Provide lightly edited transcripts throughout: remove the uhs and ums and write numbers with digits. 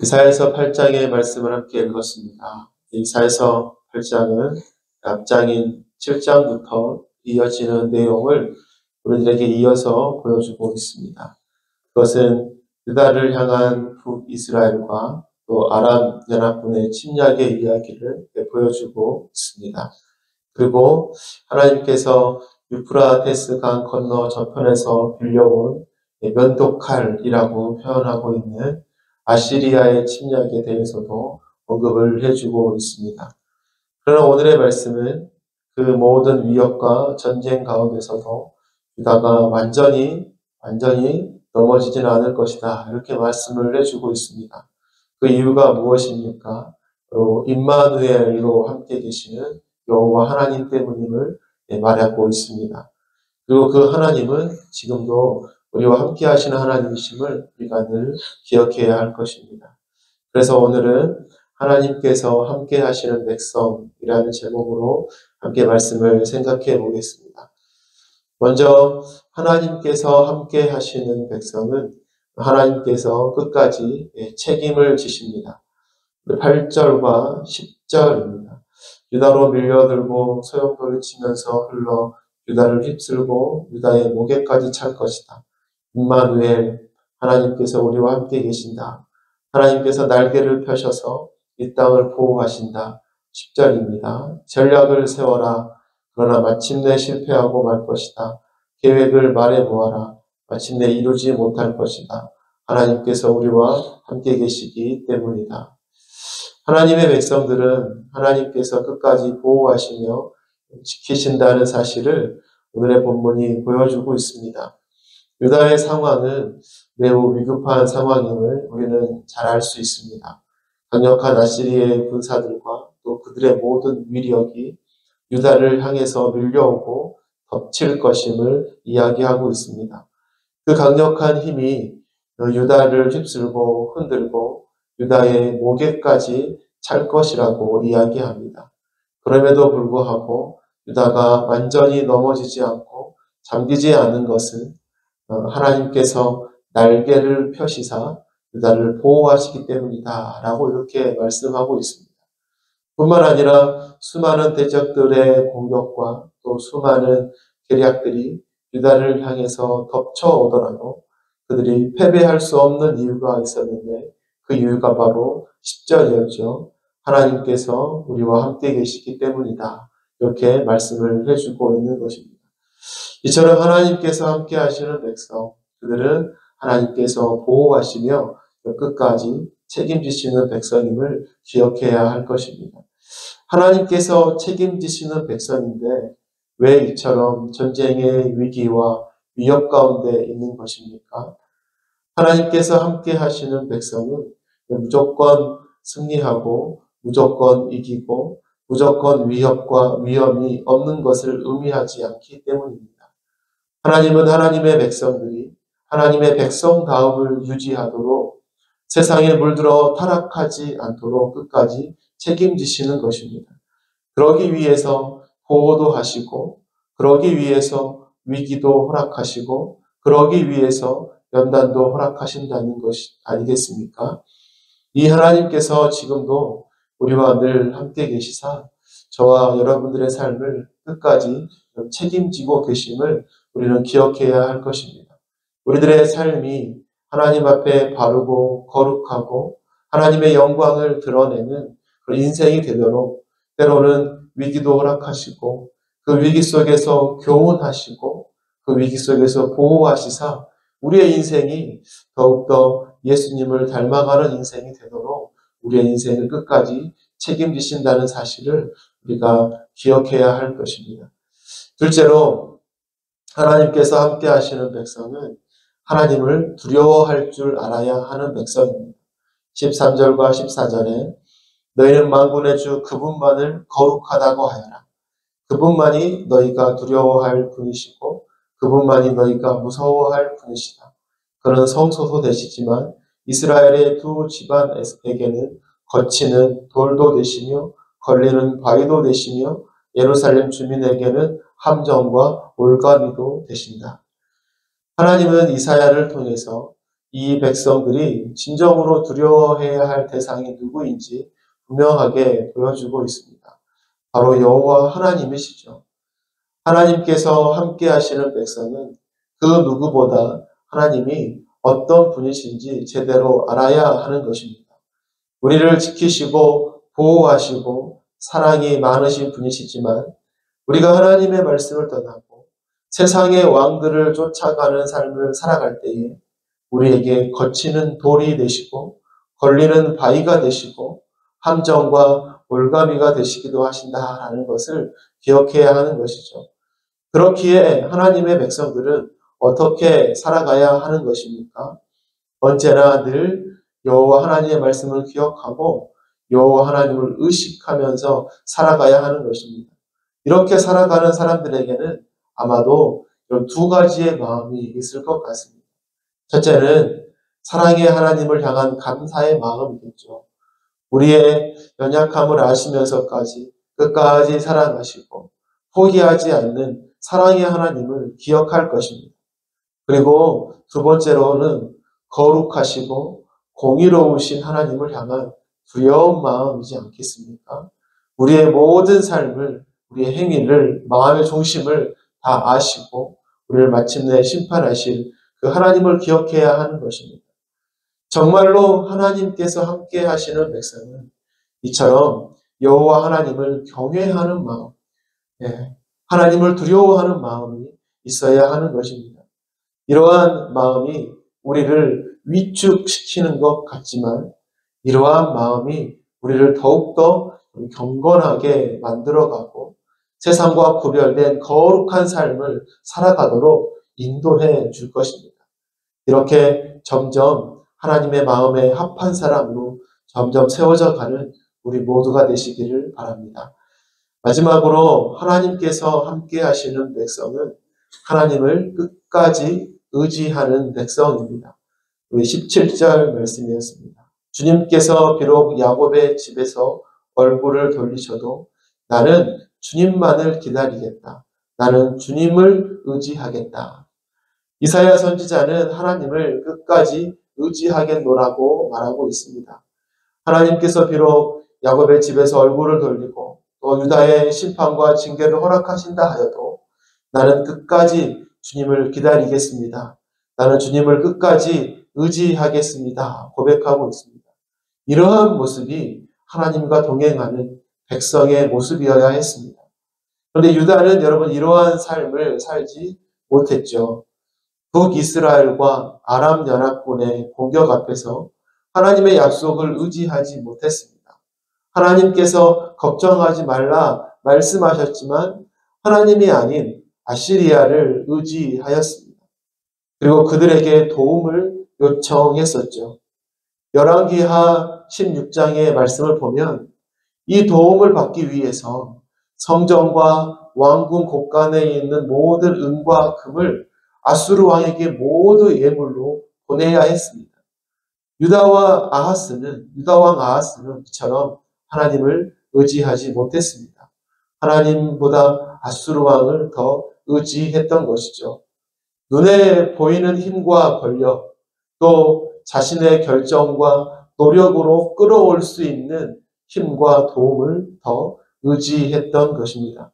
이사야서 8장의 말씀을 함께 읽었습니다. 이사야서 8장은 앞장인 7장부터 이어지는 내용을 우리들에게 이어서 보여주고 있습니다. 그것은 유다를 향한 북이스라엘과 또 아람 연합군의 침략의 이야기를 보여주고 있습니다. 그리고 하나님께서 유프라테스 강 건너 저편에서 빌려온 면도칼이라고 표현하고 있는 아시리아의 침략에 대해서도 언급을 해주고 있습니다. 그러나 오늘의 말씀은 그 모든 위협과 전쟁 가운데서도 유다가 완전히 넘어지지는 않을 것이다. 이렇게 말씀을 해주고 있습니다. 그 이유가 무엇입니까? 바로 임마누엘로 함께 계시는 여호와 하나님 때문임을 말하고 있습니다. 그리고 그 하나님은 지금도 우리와 함께 하시는 하나님이심을 우리가 늘 기억해야 할 것입니다. 그래서 오늘은 하나님께서 함께 하시는 백성이라는 제목으로 함께 말씀을 생각해 보겠습니다. 먼저 하나님께서 함께 하시는 백성은 하나님께서 끝까지 책임을 지십니다. 8절과 10절입니다. 유다로 밀려들고 소용돌이 치면서 흘러 유다를 휩쓸고 유다의 목에까지 찰 것이다. 임마누엘, 하나님께서 우리와 함께 계신다. 하나님께서 날개를 펴셔서 이 땅을 보호하신다. 10절입니다. 전략을 세워라. 그러나 마침내 실패하고 말 것이다. 계획을 말해보아라. 마침내 이루지 못할 것이다. 하나님께서 우리와 함께 계시기 때문이다. 하나님의 백성들은 하나님께서 끝까지 보호하시며 지키신다는 사실을 오늘의 본문이 보여주고 있습니다. 유다의 상황은 매우 위급한 상황임을 우리는 잘 알 수 있습니다. 강력한 아시리의 군사들과 또 그들의 모든 위력이 유다를 향해서 밀려오고 덮칠 것임을 이야기하고 있습니다. 그 강력한 힘이 유다를 휩쓸고 흔들고 유다의 목에까지 찰 것이라고 이야기합니다. 그럼에도 불구하고 유다가 완전히 넘어지지 않고 잠기지 않은 것은 하나님께서 날개를 펴시사 유다를 보호하시기 때문이다 라고 이렇게 말씀하고 있습니다. 뿐만 아니라 수많은 대적들의 공격과 또 수많은 계략들이 유다를 향해서 덮쳐오더라도 그들이 패배할 수 없는 이유가 있었는데 그 이유가 바로 10절이었죠. 하나님께서 우리와 함께 계시기 때문이다. 이렇게 말씀을 해주고 있는 것입니다. 이처럼 하나님께서 함께 하시는 백성, 그들은 하나님께서 보호하시며 끝까지 책임지시는 백성임을 기억해야 할 것입니다. 하나님께서 책임지시는 백성인데 왜 이처럼 전쟁의 위기와 위협 가운데 있는 것입니까? 하나님께서 함께 하시는 백성은 무조건 승리하고 무조건 이기고 무조건 위협과 위험이 없는 것을 의미하지 않기 때문입니다. 하나님은 하나님의 백성들이 하나님의 백성다움을 유지하도록 세상에 물들어 타락하지 않도록 끝까지 책임지시는 것입니다. 그러기 위해서 보호도 하시고 그러기 위해서 위기도 허락하시고 그러기 위해서 연단도 허락하신다는 것이 아니겠습니까? 이 하나님께서 지금도 우리와 늘 함께 계시사 저와 여러분들의 삶을 끝까지 책임지고 계심을 우리는 기억해야 할 것입니다. 우리들의 삶이 하나님 앞에 바르고 거룩하고 하나님의 영광을 드러내는 그런 인생이 되도록 때로는 위기도 허락하시고 그 위기 속에서 교훈하시고 그 위기 속에서 보호하시사 우리의 인생이 더욱더 예수님을 닮아가는 인생이 되도록 우리의 인생을 끝까지 책임지신다는 사실을 우리가 기억해야 할 것입니다. 둘째로 하나님께서 함께 하시는 백성은 하나님을 두려워할 줄 알아야 하는 백성입니다. 13절과 14절에 너희는 만군의 주 그분만을 거룩하다고 하여라. 그분만이 너희가 두려워할 분이시고 그분만이 너희가 무서워할 분이시다. 그는 성소도 되시지만 이스라엘의 두 집안에게는 거치는 돌도 되시며 걸리는 바위도 되시며 예루살렘 주민에게는 함정과 올가미도 되신다. 하나님은 이사야를 통해서 이 백성들이 진정으로 두려워해야 할 대상이 누구인지 분명하게 보여주고 있습니다. 바로 여호와 하나님이시죠. 하나님께서 함께 하시는 백성은 그 누구보다 하나님이 어떤 분이신지 제대로 알아야 하는 것입니다. 우리를 지키시고 보호하시고 사랑이 많으신 분이시지만 우리가 하나님의 말씀을 떠나고 세상의 왕들을 쫓아가는 삶을 살아갈 때에 우리에게 거치는 돌이 되시고 걸리는 바위가 되시고 함정과 올가미가 되시기도 하신다라는 것을 기억해야 하는 것이죠. 그렇기에 하나님의 백성들은 어떻게 살아가야 하는 것입니까? 언제나 늘 여호와 하나님의 말씀을 기억하고 여호와 하나님을 의식하면서 살아가야 하는 것입니다. 이렇게 살아가는 사람들에게는 아마도 이런 두 가지의 마음이 있을 것 같습니다. 첫째는 사랑의 하나님을 향한 감사의 마음이겠죠. 우리의 연약함을 아시면서까지 끝까지 사랑하시고 포기하지 않는 사랑의 하나님을 기억할 것입니다. 그리고 두 번째로는 거룩하시고 공의로우신 하나님을 향한 두려운 마음이지 않겠습니까? 우리의 모든 삶을, 우리의 행위를, 마음의 중심을 다 아시고 우리를 마침내 심판하실 그 하나님을 기억해야 하는 것입니다. 정말로 하나님께서 함께 하시는 백성은 이처럼 여호와 하나님을 경외하는 마음, 하나님을 두려워하는 마음이 있어야 하는 것입니다. 이러한 마음이 우리를 위축시키는 것 같지만 이러한 마음이 우리를 더욱더 경건하게 만들어가고 세상과 구별된 거룩한 삶을 살아가도록 인도해 줄 것입니다. 이렇게 점점 하나님의 마음에 합한 사람으로 점점 세워져 가는 우리 모두가 되시기를 바랍니다. 마지막으로 하나님께서 함께 하시는 백성은 하나님을 끝까지 의지하는 백성입니다. 우리 17절 말씀이었습니다. 주님께서 비록 야곱의 집에서 얼굴을 돌리셔도 나는 주님만을 기다리겠다. 나는 주님을 의지하겠다. 이사야 선지자는 하나님을 끝까지 의지하겠노라고 말하고 있습니다. 하나님께서 비록 야곱의 집에서 얼굴을 돌리고 또 유다의 심판과 징계를 허락하신다 하여도 나는 끝까지 주님을 기다리겠습니다. 나는 주님을 끝까지 의지하겠습니다. 고백하고 있습니다. 이러한 모습이 하나님과 동행하는 백성의 모습이어야 했습니다. 그런데 유다는 여러분 이러한 삶을 살지 못했죠. 북이스라엘과 아람 연합군의 공격 앞에서 하나님의 약속을 의지하지 못했습니다. 하나님께서 걱정하지 말라 말씀하셨지만 하나님이 아닌 아시리아를 의지하였습니다. 그리고 그들에게 도움을 요청했었죠. 열왕기하 16장의 말씀을 보면 이 도움을 받기 위해서 성전과 왕궁 곳간에 있는 모든 은과 금을 아수르 왕에게 모두 예물로 보내야 했습니다. 유다 왕 아하스는 이처럼 하나님을 의지하지 못했습니다. 하나님보다 아수르 왕을 더 의지했던 것이죠. 눈에 보이는 힘과 권력, 또 자신의 결정과 노력으로 끌어올 수 있는 힘과 도움을 더 의지했던 것입니다.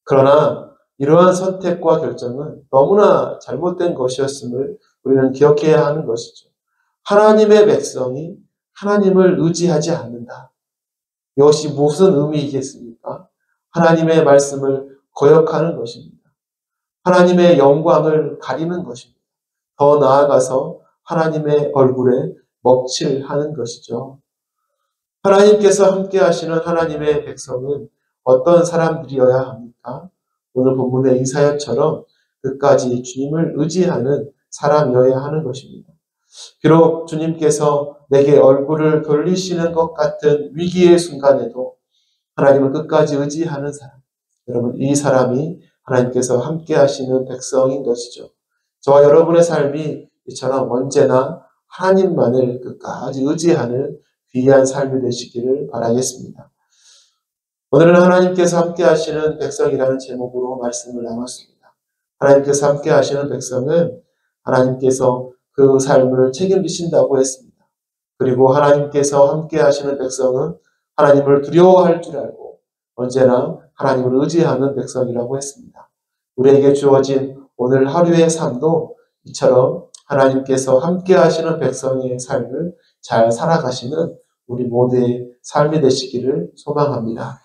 그러나 이러한 선택과 결정은 너무나 잘못된 것이었음을 우리는 기억해야 하는 것이죠. 하나님의 백성이 하나님을 의지하지 않는다. 이것이 무슨 의미이겠습니까? 하나님의 말씀을 거역하는 것입니다. 하나님의 영광을 가리는 것입니다. 더 나아가서 하나님의 얼굴에 먹칠하는 것이죠. 하나님께서 함께 하시는 하나님의 백성은 어떤 사람들이어야 합니까? 오늘 본문의 이사야처럼 끝까지 주님을 의지하는 사람이어야 하는 것입니다. 비록 주님께서 내게 얼굴을 돌리시는 것 같은 위기의 순간에도 하나님을 끝까지 의지하는 사람, 여러분 이 사람이 하나님께서 함께 하시는 백성인 것이죠. 저와 여러분의 삶이 이처럼 언제나 하나님만을 끝까지 의지하는 귀한 삶이 되시기를 바라겠습니다. 오늘은 하나님께서 함께 하시는 백성이라는 제목으로 말씀을 나눴습니다. 하나님께서 함께 하시는 백성은 하나님께서 그 삶을 책임지신다고 했습니다. 그리고 하나님께서 함께 하시는 백성은 하나님을 두려워할 줄 알고 언제나 하나님을 의지하는 백성이라고 했습니다. 우리에게 주어진 오늘 하루의 삶도 이처럼 하나님께서 함께 하시는 백성의 삶을 잘 살아가시는 우리 모두의 삶이 되시기를 소망합니다.